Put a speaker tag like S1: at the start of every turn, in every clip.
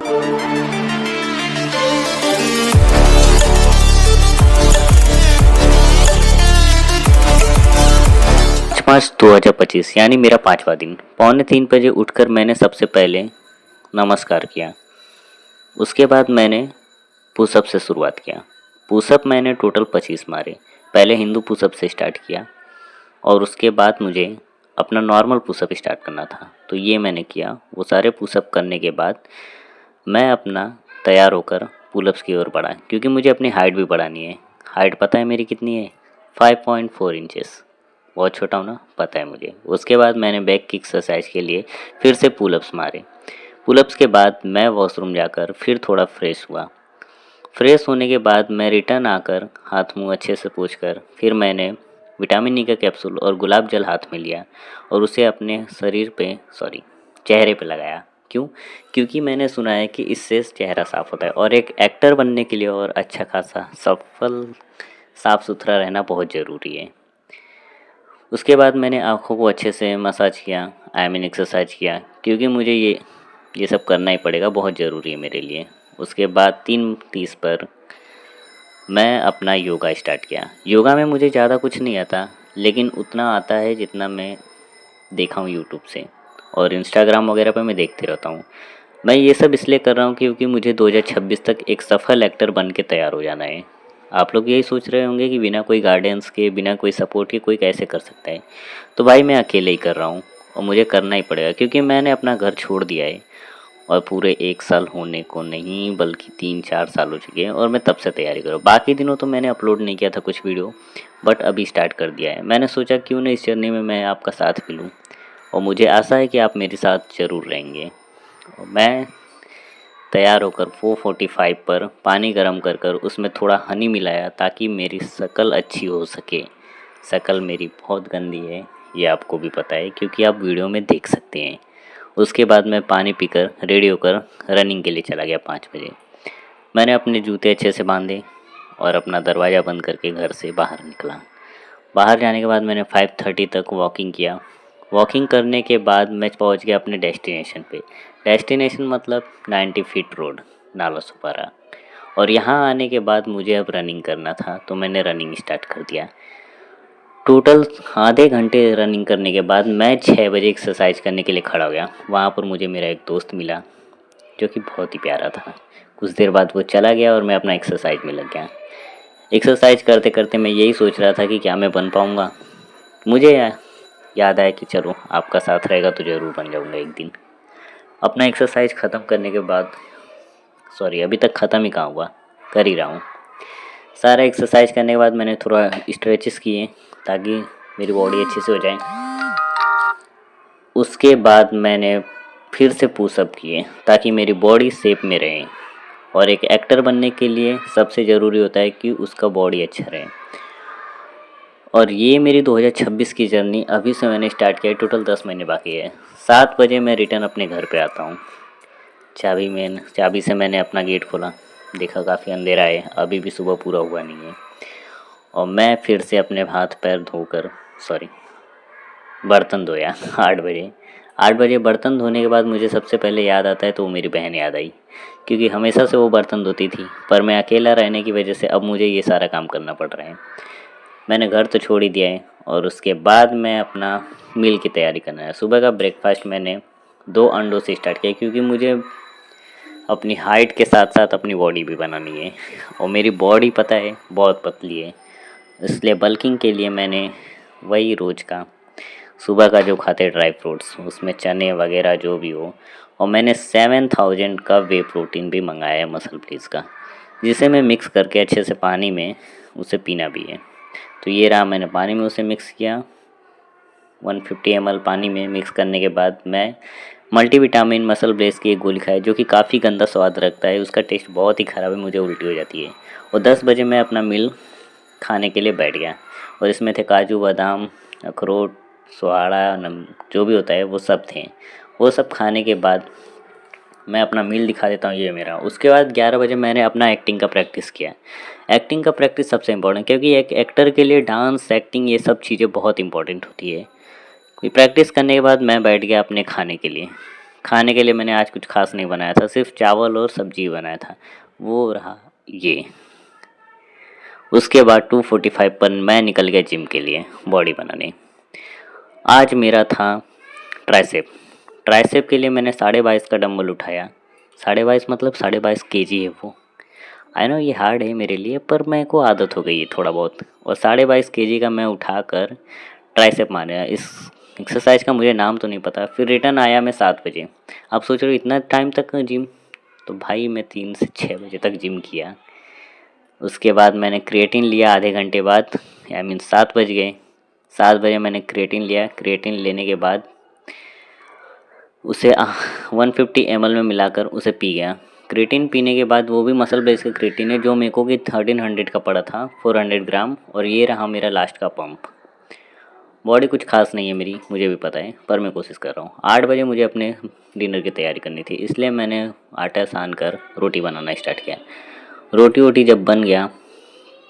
S1: मार्च 2025 यानी मेरा 5वां दिन। 2:45 बजे उठकर मैंने सबसे पहले नमस्कार किया। उसके बाद मैंने पुशअप से शुरुआत किया। पुशअप मैंने टोटल 25 मारे। पहले हिंदू पुशअप से स्टार्ट किया और उसके बाद मुझे अपना नॉर्मल पुशअप स्टार्ट करना था, तो ये मैंने किया। वो सारे पुशअप करने के बाद मैं अपना तैयार होकर पुलअप्स की ओर बढ़ा, क्योंकि मुझे अपनी हाइट भी बढ़ानी है। हाइट पता है मेरी कितनी है? 5.4 इंचेस। बहुत छोटा हूँ ना, पता है मुझे। उसके बाद मैंने बैक की एक्सरसाइज के लिए फिर से पुलअप्स मारे। पुलअप्स के बाद मैं वॉशरूम जाकर फिर थोड़ा फ्रेश हुआ। फ्रेश होने के बाद मैं रिटर्न आकर हाथ मुंह अच्छे से पोंछकर फिर मैंने विटामिन ई का कैप्सूल और गुलाब जल हाथ में लिया और उसे अपने चेहरे पे लगाया। क्यों? क्योंकि मैंने सुना है कि इससे चेहरा साफ़ होता है और एक एक्टर बनने के लिए और अच्छा खासा साफ़ सुथरा रहना बहुत ज़रूरी है। उसके बाद मैंने आँखों को अच्छे से मसाज किया, आई मीन एक्सरसाइज किया, क्योंकि मुझे ये सब करना ही पड़ेगा, बहुत ज़रूरी है मेरे लिए। उसके बाद 3:30 पर मैं अपना योगा स्टार्ट किया। योगा में मुझे ज़्यादा कुछ नहीं आता, लेकिन उतना आता है जितना मैं देखा हूँ यूट्यूब से और इंस्टाग्राम वगैरह पे मैं देखते रहता हूँ। मैं ये सब इसलिए कर रहा हूँ क्योंकि मुझे 2026 तक एक सफल एक्टर बन के तैयार हो जाना है। आप लोग यही सोच रहे होंगे कि बिना कोई गाइडेंस के, बिना कोई सपोर्ट के कोई कैसे कर सकता है। तो भाई मैं अकेले ही कर रहा हूँ और मुझे करना ही पड़ेगा, क्योंकि मैंने अपना घर छोड़ दिया है और पूरे 1 साल होने को नहीं बल्कि 3-4 साल हो चुके हैं और मैं तब से तैयारी कर रहा हूँ। बाकी दिनों तो मैंने अपलोड नहीं किया था कुछ वीडियो, बट अभी स्टार्ट कर दिया है। मैंने सोचा क्यों ना इस जर्नी में मैं आपका साथ भी लूँ और मुझे आशा है कि आप मेरे साथ ज़रूर रहेंगे। और मैं तैयार होकर 4:45 पर पानी गर्म कर कर उसमें थोड़ा हनी मिलाया ताकि मेरी शक्ल अच्छी हो सके। शक्ल मेरी बहुत गंदी है, ये आपको भी पता है क्योंकि आप वीडियो में देख सकते हैं। उसके बाद मैं पानी पीकर रेडी होकर रनिंग के लिए चला गया 5 बजे। मैंने अपने जूते अच्छे से बांधे और अपना दरवाज़ा बंद करके घर से बाहर निकला। बाहर जाने के बाद मैंने 5:30 तक वॉकिंग किया। वॉकिंग करने के बाद मैं पहुंच गया अपने डेस्टिनेशन पे। डेस्टिनेशन मतलब 90 फीट रोड, नालासोपारा। और यहाँ आने के बाद मुझे अब रनिंग करना था, तो मैंने रनिंग स्टार्ट कर दिया। टोटल आधे घंटे रनिंग करने के बाद मैं 6 बजे एक्सरसाइज करने के लिए खड़ा हो गया। वहाँ पर मुझे मेरा एक दोस्त मिला जो कि बहुत ही प्यारा था। कुछ देर बाद वो चला गया और मैं अपना एक्सरसाइज में लग गया। एक्सरसाइज करते करते मैं यही सोच रहा था कि क्या मैं बन पाऊँगा। मुझे याद आया कि चलो आपका साथ रहेगा तो ज़रूर बन जाऊँगा एक दिन। अपना एक्सरसाइज ख़त्म करने के बाद अभी तक ख़त्म ही कहाँ हुआ, कर ही रहा हूँ। सारा एक्सरसाइज करने के बाद मैंने थोड़ा स्ट्रेचेस किए ताकि मेरी बॉडी अच्छे से हो जाए। उसके बाद मैंने फिर से पुशअप किए ताकि मेरी बॉडी शेप में रहे। और एक एक्टर बनने के लिए सबसे ज़रूरी होता है कि उसका बॉडी अच्छा रहे। और ये मेरी 2026 की जर्नी अभी से मैंने स्टार्ट किया है। टोटल 10 महीने बाकी है। 7 बजे मैं रिटर्न अपने घर पे आता हूँ। चाबी से मैंने अपना गेट खोला, देखा काफ़ी अंधेरा है, अभी भी सुबह पूरा हुआ नहीं है। और मैं फिर से अपने हाथ पैर धोकर बर्तन धोया 8 बजे बर्तन धोने के बाद मुझे सबसे पहले याद आता है तो वो मेरी बहन याद आई, क्योंकि हमेशा से वो बर्तन धोती थी, पर मैं अकेला रहने की वजह से अब मुझे ये सारा काम करना पड़ रहा है। मैंने घर तो छोड़ ही दिया है और उसके बाद मैं अपना मील की तैयारी करना है। सुबह का ब्रेकफास्ट मैंने 2 अंडों से स्टार्ट किया, क्योंकि मुझे अपनी हाइट के साथ साथ अपनी बॉडी भी बनानी है और मेरी बॉडी पता है बहुत पतली है। इसलिए बल्किंग के लिए मैंने वही रोज़ का सुबह का जो खाते ड्राई फ्रूट्स, उसमें चने वगैरह जो भी हो, और मैंने 7000 का वे प्रोटीन भी मंगाया है मसल ब्लिस का, जिसे मैं मिक्स करके अच्छे से पानी में उसे पीना भी है। तो ये रहा, मैंने पानी में उसे मिक्स किया। 150 ml पानी में मिक्स करने के बाद मैं मल्टीविटामिन मसल ब्लेस की एक गोली खाई, जो कि काफ़ी गंदा स्वाद रखता है, उसका टेस्ट बहुत ही ख़राब है, मुझे उल्टी हो जाती है। और 10 बजे मैं अपना मील खाने के लिए बैठ गया और इसमें थे काजू बादाम, अखरोट, सोहाड़ा, जो भी होता है वो सब थे। वो सब खाने के बाद मैं अपना मील दिखा देता हूँ, ये मेरा। उसके बाद 11 बजे मैंने अपना एक्टिंग का प्रैक्टिस किया। एक्टिंग का प्रैक्टिस सबसे इम्पोर्टेंट, क्योंकि एक एक्टर के लिए डांस, एक्टिंग, ये सब चीज़ें बहुत इंपॉर्टेंट होती है। प्रैक्टिस करने के बाद मैं बैठ गया अपने खाने के लिए। खाने के लिए मैंने आज कुछ खास नहीं बनाया था, सिर्फ चावल और सब्जी बनाया था, वो रहा ये। उसके बाद 2:45 पर मैं निकल गया जिम के लिए बॉडी बनाने। आज मेरा था ट्राइसेप। ट्राइसेप के लिए मैंने 22.5 का डंबल उठाया। 22.5 मतलब 22.5 केजी है वो। आई नो ये हार्ड है मेरे लिए, पर मेरे को आदत हो गई है थोड़ा बहुत। और 22.5 केजी का मैं उठाकर ट्राइसेप मारा। इस एक्सरसाइज का मुझे नाम तो नहीं पता। फिर रिटर्न आया मैं 7 बजे। आप सोच रहे हो इतना टाइम तक जिम? तो भाई मैं 3 से 6 बजे तक जिम किया। उसके बाद मैंने क्रिएटिन लिया आधे घंटे बाद, आई मीन 7 बज गए। 7 बजे मैंने क्रिएटिन लिया। क्रिएटिन लेने के बाद उसे 150 ml में मिलाकर उसे पी गया। क्रिएटिन पीने के बाद, वो भी मसल बेस का क्रिएटिन है जो मेरे को कि 1300 का पड़ा था, 400 ग्राम। और ये रहा मेरा लास्ट का पंप। बॉडी कुछ खास नहीं है मेरी, मुझे भी पता है, पर मैं कोशिश कर रहा हूँ। 8 बजे मुझे अपने डिनर की तैयारी करनी थी, इसलिए मैंने आटा सान कर रोटी बनाना स्टार्ट किया। रोटी वोटी जब बन गया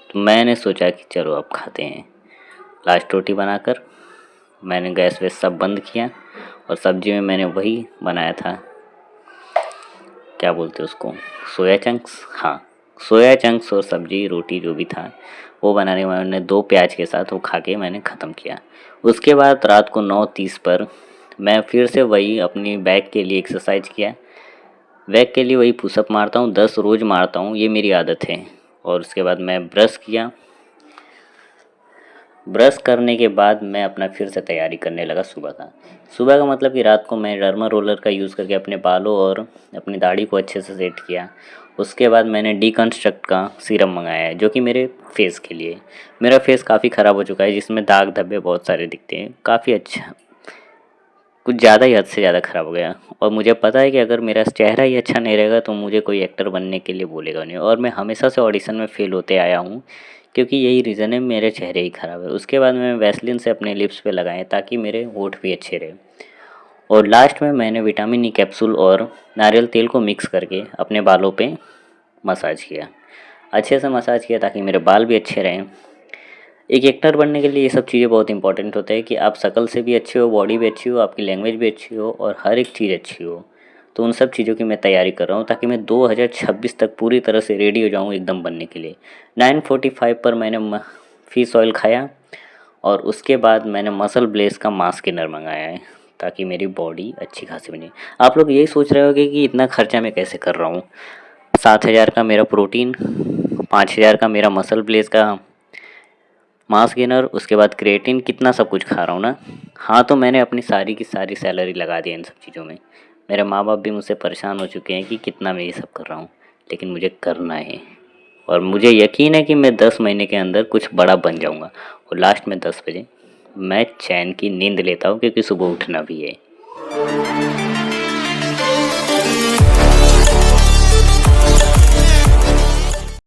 S1: तो मैंने सोचा कि चलो अब खाते हैं। लास्ट रोटी बनाकर मैंने गैस वैस सब बंद किया। और सब्जी में मैंने वही बनाया था, क्या बोलते उसको, सोया चंक्स। हाँ, सोया चंक्स और सब्जी रोटी जो भी था वो बनाने में मैंने 2 प्याज के साथ वो खा के मैंने ख़त्म किया। उसके बाद रात को 9:30 पर मैं फिर से वही अपनी बैक के लिए एक्सरसाइज किया। बैक के लिए वही पुशअप मारता हूँ, 10 रोज़ मारता हूँ, ये मेरी आदत है। और उसके बाद मैं ब्रश किया। ब्रश करने के बाद मैं अपना फिर से तैयारी करने लगा सुबह का। सुबह का मतलब कि रात को मैं डर्मा रोलर का यूज़ करके अपने बालों और अपनी दाढ़ी को अच्छे से सेट किया। उसके बाद मैंने डीकंस्ट्रक्ट का सीरम मंगाया है जो कि मेरे फेस के लिए। मेरा फेस काफ़ी ख़राब हो चुका है, जिसमें दाग धब्बे बहुत सारे दिखते हैं। काफ़ी अच्छा, कुछ ज़्यादा ही हद से ज़्यादा ख़राब हो गया। और मुझे पता है कि अगर मेरा चेहरा ही अच्छा नहीं रहेगा तो मुझे कोई एक्टर बनने के लिए बोलेगा नहीं। और मैं हमेशा से ऑडिशन में फ़ेल होते आया हूँ, क्योंकि यही रीज़न है, मेरे चेहरे ही ख़राब है। उसके बाद मैं वैसलीन से अपने लिप्स पे लगाए ताकि मेरे होंठ भी अच्छे रहे। और लास्ट में मैंने विटामिन ई कैप्सूल और नारियल तेल को मिक्स करके अपने बालों पे मसाज किया, अच्छे से मसाज किया ताकि मेरे बाल भी अच्छे रहें। एक एक्टर बनने के लिए ये सब चीज़ें बहुत इंपॉर्टेंट होता है कि आप शक्ल से भी अच्छे हो, बॉडी भी अच्छी हो, आपकी लैंग्वेज भी अच्छी हो और हर एक चीज़ अच्छी हो। तो उन सब चीज़ों की मैं तैयारी कर रहा हूँ ताकि मैं 2026 तक पूरी तरह से रेडी हो जाऊँ एकदम बनने के लिए। 9:45 पर मैंने फिश ऑयल खाया और उसके बाद मैंने मसल ब्लेस का मास्क इनर मंगाया है ताकि मेरी बॉडी अच्छी खासी बने। आप लोग यही सोच रहे होगे कि इतना खर्चा मैं कैसे कर रहा हूँ। 7,000 का मेरा प्रोटीन, 5,000 का मेरा मसल ब्लेस का मास गेनर, उसके बाद क्रिएटिन, कितना सब कुछ खा रहा हूँ ना। हाँ, तो मैंने अपनी सारी की सारी सैलरी लगा दी इन सब चीज़ों में। मेरे माँ बाप भी मुझसे परेशान हो चुके हैं कि कितना मैं ये सब कर रहा हूँ, लेकिन मुझे करना है। और मुझे यकीन है कि मैं 10 महीने के अंदर कुछ बड़ा बन जाऊँगा। और लास्ट में 10 बजे मैं चैन की नींद लेता हूँ क्योंकि सुबह उठना भी है।